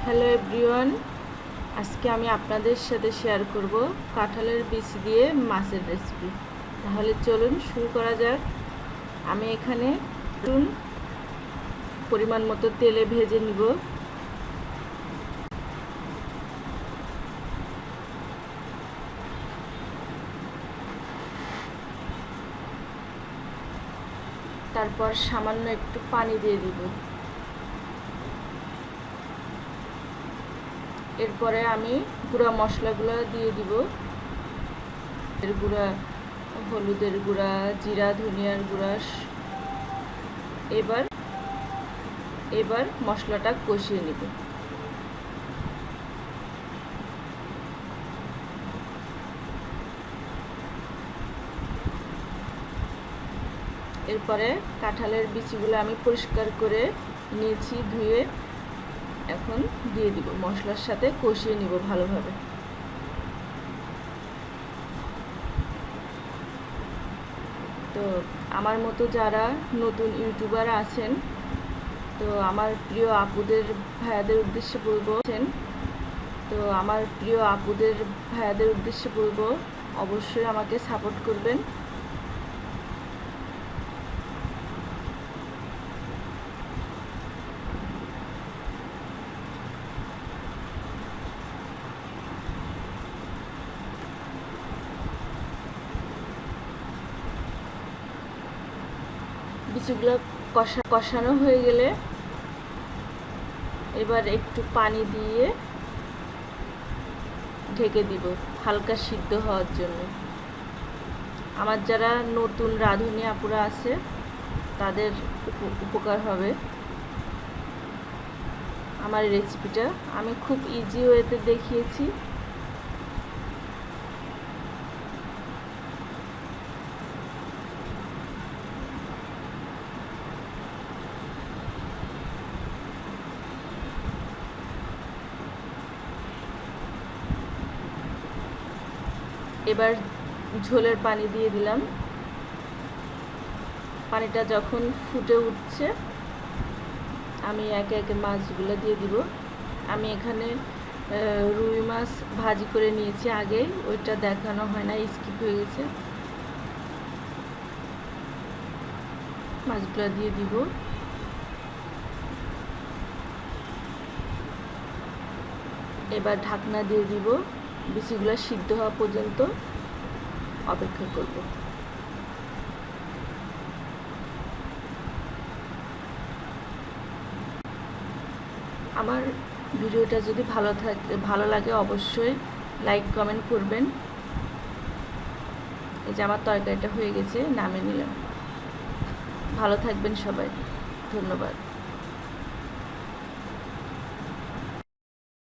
Hello everyone, আজকে আমি আপনাদের সাথে শেয়ার করব কাঁঠালের বিচি দিয়ে মাছের রেসিপি। তাহলে চলুন শুরু করা যাক। আমি এখানে পরিমাণ মতো তেলে ভেজে নিব। তারপর সামান্য একটু পানি দিয়ে দিব। এরপরে আমি গুঁড়া মশলাগুলো দিয়ে দিব। এর গুঁড়া, হলুদের গুঁড়া, জিরা ধনিয়ার গুঁড়া। এবার মশলাটা কষিয়ে নিব। এরপরে কাঁঠালের বিচিগুলো আমি পরিষ্কার করে নিয়েছি, ধুয়ে এখন দিয়ে দিব। মশলার সাথে কষিয়ে নিব ভালোভাবে। তো আমার মতো যারা নতুন ইউটিউবার আছেন, তো আমার প্রিয় আপুদের ভাইয়াদের উদ্দেশ্যে বলবো অবশ্যই আমাকে সাপোর্ট করবেন। বিচিগুলো কষানো হয়ে গেলে এবার একটু পানি দিয়ে ঢেকে দিব হালকা সিদ্ধ হওয়ার জন্য। আমার যারা নতুন রাঁধুনি আপুরা আছে তাদের উপকার হবে আমার রেসিপিটা। আমি খুব ইজি ওয়েতে দেখিয়েছি। এবার ঝোলের পানি দিয়ে দিলাম। পানিটা যখন ফুটে উঠছে আমি একে একে মাছগুলো দিয়ে দিব। আমি এখানে রুই মাছ ভাজি করে নিয়েছি আগে, ওইটা দেখানো হয় না, স্কিপ হয়ে গেছে। মাছগুলো দিয়ে দিব। এবার ঢাকনা দিয়ে দিব। বিচিগুলো সিদ্ধ হওয়া পর্যন্ত অপেক্ষা করব। আমার ভিডিওটা যদি ভালো লাগে অবশ্যই লাইক কমেন্ট করবেন। এই যে আমার তরকারিটা হয়ে গেছে, নামিয়ে নিলাম। ভালো থাকবেন সবাই, ধন্যবাদ।